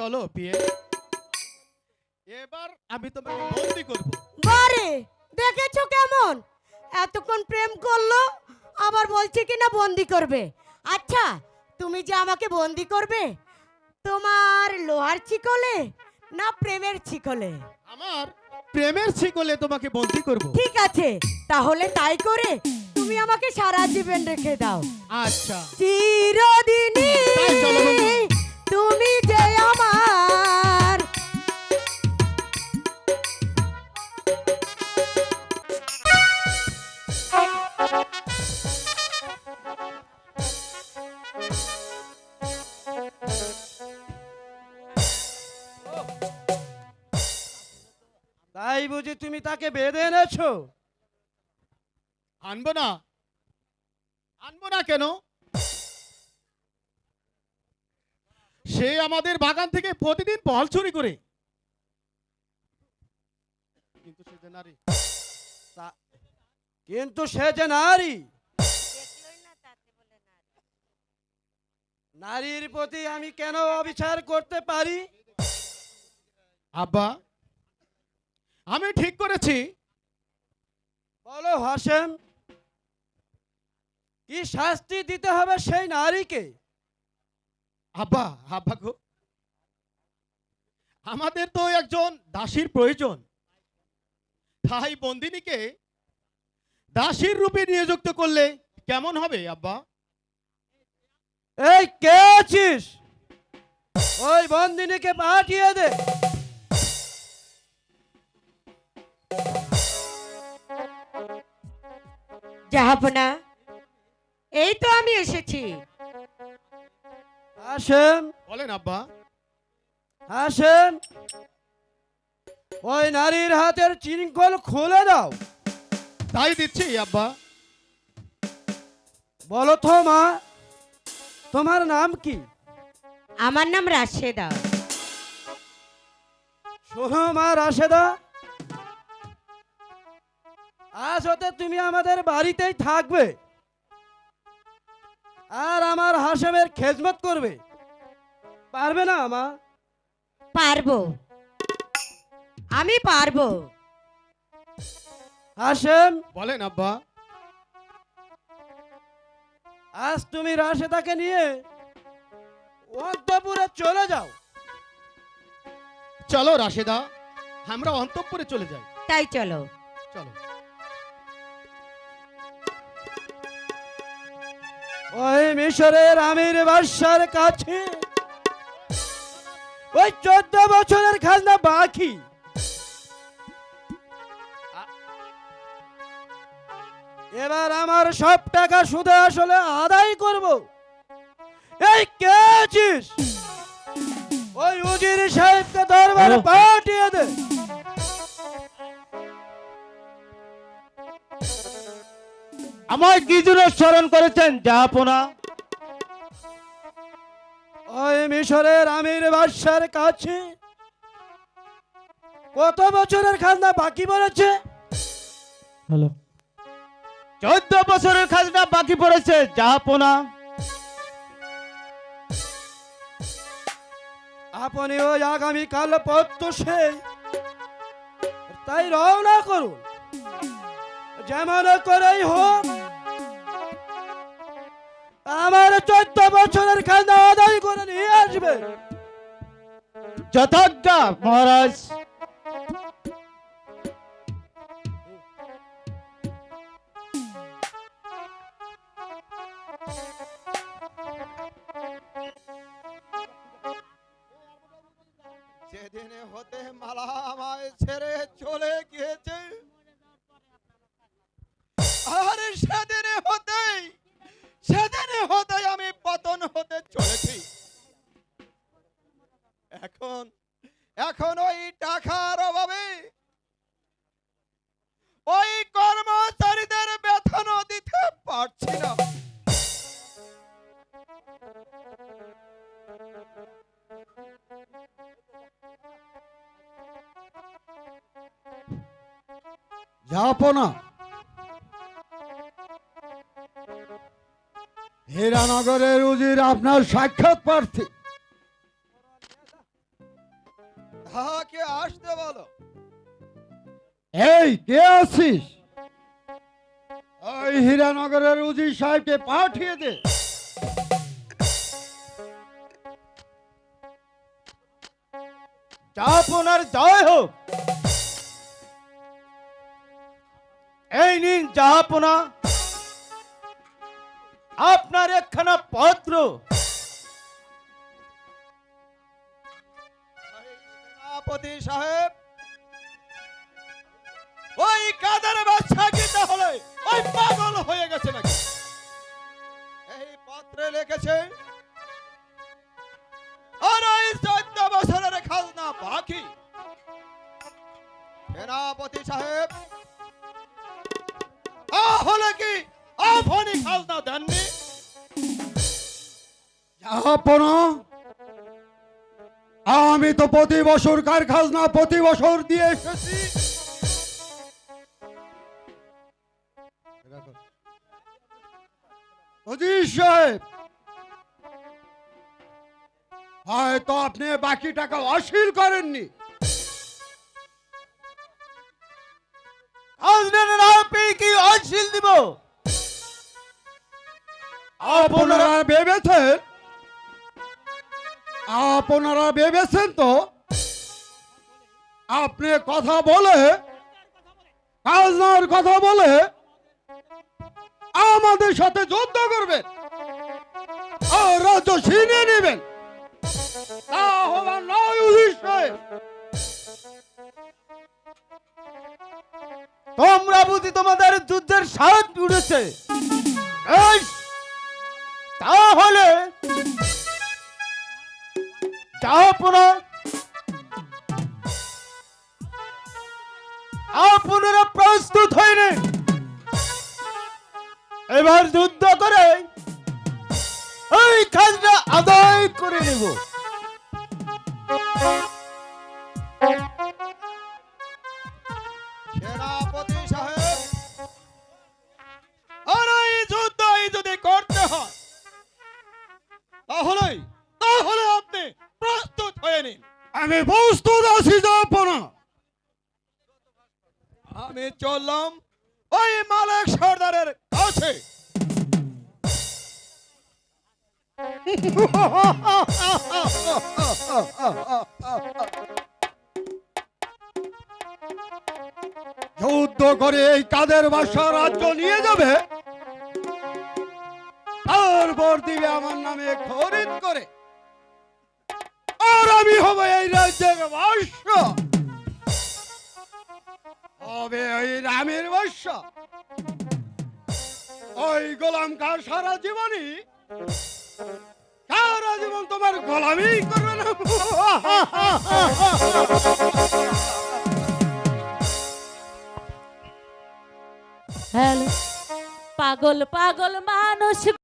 চলো বিয়ে, এবার আমি তোমাকে বন্দি করব। বারে দেখেছো কেমন এতক্ষণ প্রেম করলো আবার বলছে কিনা বন্দি করবে। আচ্ছা তুমি যে আমাকে বন্দি করবে তোমার লোহার শিকলে না প্রেমের শিকলে? আমার প্রেমের শিকলে তোমাকে বন্দি করব। ঠিক আছে তাহলে তাই করে তুমি আমাকে সারা জীবন রেখে দাও। আচ্ছা চিরদিনই তাই চলো বন্ধু। তুমি যে আমার। তাই বুঝি তুমি তাকে বেঁধে এনেছো? আনবো না, আনবো না কেন? সে আমাদের বাগান থেকে প্রতিদিন ফল চুরি করে, কিন্তু সে যে নারী। কিন্তু সে যে নারী, নারীর প্রতি আমি কেন অবিচার করতে পারি? আব্বা আমি ঠিক করেছি। বলো হাসেম, কি শাস্তি দিতে হবে সেই নারীকে? আব্বা, আব্বা গো, আমাদের তো একজন দাসীর প্রয়োজন, তাই বন্দিনীকে দাসীর রূপে নিযুক্ত করলে কেমন হবে আব্বা? এই কে আছিস? ওই বন্দিনীকে পাঠিয়ে দে। জাহাপনা এই তো আমি এসেছি। হাসেম, বলেন আব্বা। হাসেম, ওই নারীর হাতের শৃঙ্খল খুলে দাও। তাই দিচ্ছি আব্বা। বলো তো মা, তোমার নাম কি? আমার নাম রাশেদা। শোনো মা রাশেদা, আজ হতে তুমি আমাদের বাড়িতেই থাকবে আর আমার হাসেমের খেদমত করবে। পারবে না মা? পারবো, আমি পারবো। হাসেম, বলেন আব্বা। আজ তুমি রাশেদাকে নিয়ে অন্তপুরে চলে যাও। চলো রাশেদা, আমরা অন্তঃপুরে চলে যাই। তাই চলো। চলো। ওই মিশরের আমির বাদশার কাছে ওই 14 বছরের খাজনা বাকি। এবার আমার সব টাকা সুদে আসলে আদায় করব। এই কে আছিস? ওই উজির সাহেবকে দরবারে পাঠিয়ে দে। আমায় কি জন্য স্মরণ করেছেন জাহাপনা? ওই মিশরের আমির বাদশার কাছে কত বছরের খাজনা বাকি পড়েছে? হ্যালো, 14 বছরের খাজনা বাকি পড়েছে জাহাপনা। আপনি ওই আগামীকাল প্রত্যুষে তাই রওনা করুন। যেমন করেই হোক আমার 14 বছরের খাজনা আদায় করে নিয়ে আসবে। যথাজ্ঞা মহারাজ। যেদিন হতে মালা আমায় ছেড়ে চলে গিয়েছে, আর সেদিন হতেই আমি পতন হতে চলেছি। এখন ওই টাকার অভাবে ওই কর্মচারীদের বেতনও দিতে পারছি না। জাহাপনা, হীরানগরের উজির আপনার সাক্ষাৎ প্রার্থী। এই কে আছিস? ওই হীরানগরের উজির সাহেবকে পাঠিয়ে দে। জাহাপনার জয় হোক। এই নিন জাহাপনা, আপনার একখানা পত্র। সেনাপতি সাহেব, ওই কাদের বাদশা কি তাহলে ওই পাগল হয়ে গেছে নাকি? এই পত্রে লিখেছে আর ওই 14 বছরের খাজনা বাকি। সেনাপতি সাহেব, তাহলে কি আপনি খাজনা দেননি? জাহাপনা, আমি তো প্রতি বছর কার খাজনা প্রতি বছর দিয়ে এসেছি। উজির সাহেব, হয়তো আপনি বাকি টাকা অশীল করেননি। কি অশীল দিব? আপনারা ভেবেছেন তো আপনি কথা বলে খাজনার কথা বলে আমাদের সাথে যুদ্ধ করবেন আর রাজ্য ছিনিয়ে নেবেন। তা হবার নয় উজির সাহেব। তোমরা বুঝি তোমাদের যুদ্ধের স্বাদ উঠেছে? এই, তাহলে জাহাপনা, আপনারা প্রস্তুত হয়ে নিন। এবার যুদ্ধ করে এই খাজনা আদায় করে নেব। সেনাপতি সাহেব, আর এই যুদ্ধ যদি করতে হয় তাহলে আপনি প্রস্তুত হয়ে নিন। আমি প্রস্তুত আছি জাহাপনা। আমি চললাম ওই মালিক সর্দারের কাছে। যুদ্ধ করে এই কাদের বাদশা রাজ্য নিয়ে যাবে, তারপর দিবে আমার নামে খরিদ করে, আর আমি হব এই রাজ্যের বাদশা, হবে ওই রামের বাদশা। ওই গোলাম খান সারা জীবন তোমার গোলামি করবে না। হ্যালো, পাগল পাগল মানুষ